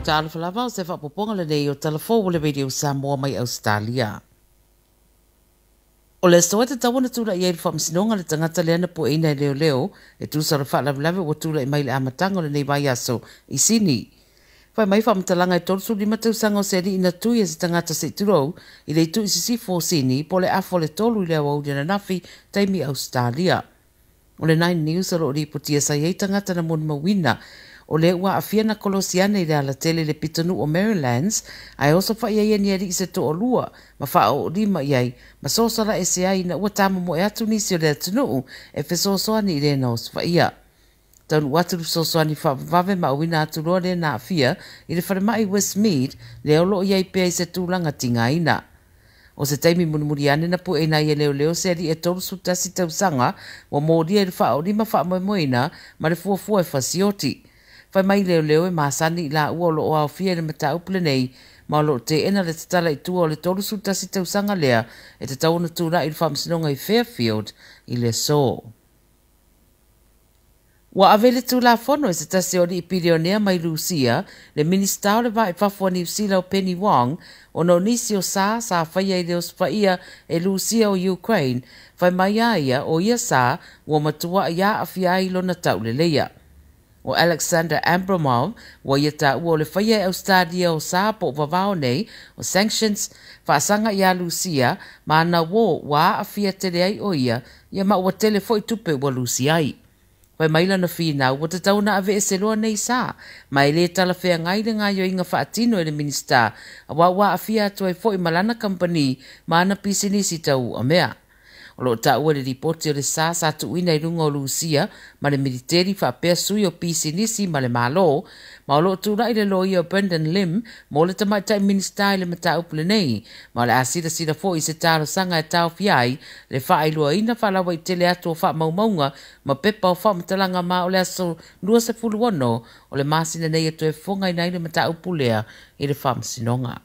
Tala Fou se whapoponga le nei o Tala Fou le video Samoa mai Ausetalia. O le soa te tawana tula i eiri whamsinonga le tangata leana po eina leo leo e tūsara whaalawe o tula i mai le amatanga le nei vai aso i sini. Whai mai whamatalanga e tolsu lima tausanga o se ri ina tui e se tangata se turou i le tu i sisifo sini po le afo le tolu i le awau dina nafi taimi Ausetalia. O le 9 News aro ripotia sa iei tangata na mon mawina o le ua afia na kolosiana i le ala tele le pitanu o Marylands, ai oso wha iai ni ari se to o lua, ma wha o rima iai, ma sosara e se ai na ua tama mo e atu nisi o le atunu, e fe sosoani i le na os wha ia. Taunu waturu sosoani wha vave ma uina atu roa le na afia, i le wharamai Westmead, le olo iai pia i se tūlanga tinga ina. O se taimi munumuri ane na pu e na ia leo leo se ri e toru sutasi tausanga, wa mōria i le wha o rima wha moimoina, ma le fuafua e fasioti. Whai mai leo leo e maasani i la ua lo o au fia le mata upule nei, ma lo te ena le tatala i tua o le toru sutasi tausanga lea, e te tauna tūra i le whamsinonga i Fairfield i le so. Wa avele tu la fono e se tase o li pilionea mai Lucia, le minista o le va i Papua New Zealand o Penny Wong, o no nisi o sa whaia i leos whaia e Lucia o Ukraine, whai mai aia o ia sa, ua matua ia a fia i lona tau le leia. O Alexander Abramov, wa ia ta ua o le whaia e Australia o sa po vavao nei, o sanctions, whaasanga ia Lucia, ma ana wo wa a fia tele ai o ia ma ua tele foi tupe wa Lucia ai. Wai maila na whina, ua te tauna ave e seloa nei sa, mai le tala whea ngai le ngā yoinga whaatino e le minista, a wa a fia atu ai foi malana company, ma ana pisinisi tau a mea. O lo ta ua le ripoti o le sa tu ina i runga o Lucia, ma le militeri whaapea sui o pisinisi ma le malo, ma o lo tūra i le loia o Brendan Lim, mo le tamaitai minista i le mata upule nei, ma le asira sira fo i se tāro sanga e tau fiai, le wha ailua ina whalawa i tele atu o wha maumaunga, ma pepa o wha matalanga ma o le aso lua se fuluono, o le masina nei atu e fonga i nei le mata upulea i le wha masinonga.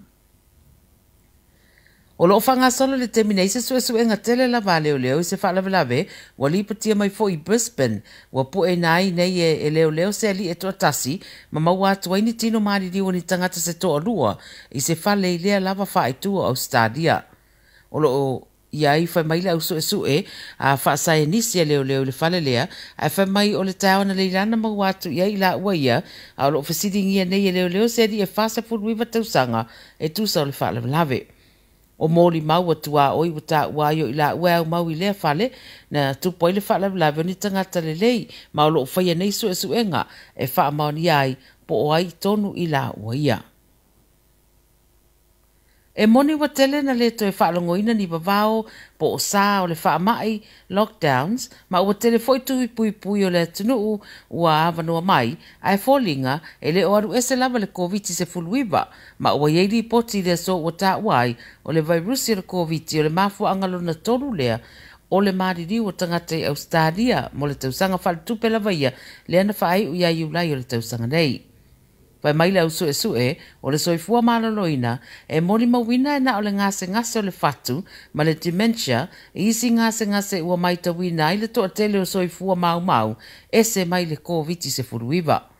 O lo whanga solo le temine i se suenga tele la vale o leo i se whaalawe wa lipatia mai fo i Brisbane wa pu e nai nei e leo se ali e toa tasi ma maua atua ini tino maari riwa ni tangata se toa lua i se whale i lea lava wha i tua au stadia. O lo iai whai mai le au sue a wha sae nisi e leo le whale lea a whai mai o le tawana le ilana maua atu iai la ua ia a lo whasiringia nei e leo se ali e whasa furuiva tausanga e tusa o le whaalawe. O mōli mau atua oi wata waio i la ua au mau i lea whale na tupo i le whaalawe ni tangata le lei ma o loo whaia nei suenga e wha maoni ai po o ai tonu i la ua ia. E moni wa tele na le to e whaalongoina ni bavao po o sa o le whaamai lockdowns ma ua tele foi tui pui o le tunuu ua avanua mai ai fōlinga e le oaru ese lava le COVID se fuluiva ma ua yeiri poti le so ua ta uai o le virusi le COVID o le mafua angalona tolu lea o le mariri o tangata i Australia mo le tausanga whaltupe lava ia le ana whaai u iai ulai o le tausanga nei. Wai maile au sue o le soifua maloloina e moli mawina e na o le ngase o le fatu ma le dementia e isi ngase ua maita wina i le toa tele o soifua mau e se mai le COVID se furuiva.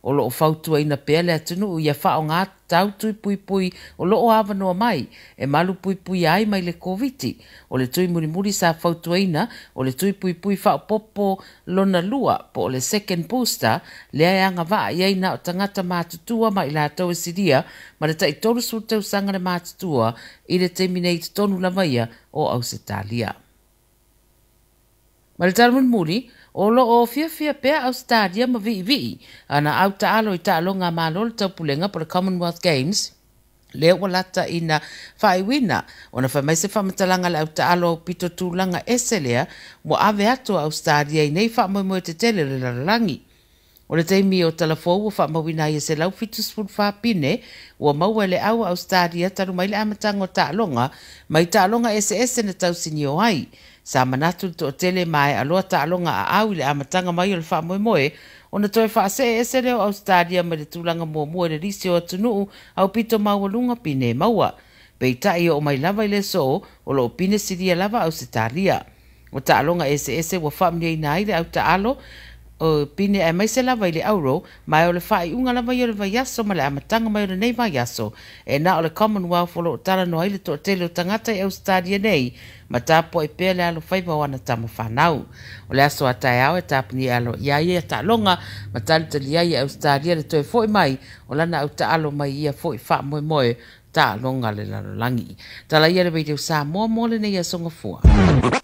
O lo o fautua ina pele atunu ia whao ngā tautui pui o lo o awanoa mai e malu pui ai mai le COVID. O le tui muri sa fautua ina o le tui pui whao popo lona lua po o le second booster le ai anga waa iai na o tangata mātutua mai la tau e siria ma le tai toru sutau sanga le mātutua i le terminate tonu lavaia o Ausetalia. Ma le talamun muri, o lo o fia pea Ausetalia ma vii, ana au taalo i taalo ngā mālo le taupulenga po le Commonwealth Games, leo walata ina whaiwina, o na whamai se whamatalanga le au taalo o pito tūlanga eselea, mo ave ato Ausetalia i nei whamoe te tele le larangi. O le teimi o Tala Fou o whamawina i se lau fitus fun whapine, ua maua le au Ausetalia taru mai le amatanga o taalonga, mai taalonga ese na tausini o ai. Sa manatu to tele mai aloa taalonga a au le amatanga mai o le whamoe, o na toi whaase ese leo Ausetalia mai le tūlanga mua le risi o atunuu au pito maua pine maua. Pei tai o mai lava i le so o lo pine siria lava Ausetalia. O taalonga ese wa whamnia ina ai le au taalo o pine e mai se lava i le auro, mai o le whai unga lava i o le vaiaso, ma le amatanga mai o le nei vaiaso, e na o le Commonwealth o lo tala no haile to tele o tangata i Ausetalia nei, ma tapo e pēle alo whaiva wana tama whanau. O le aso atai au e tapuni alo iai e ta longa, ma tali tali ai i Ausetalia le toe foi mai, o lana au ta alo mai ia foi wha moe moe, ta longa le lalolangi. Tala ia le video Samoa mo le nei a songa fua.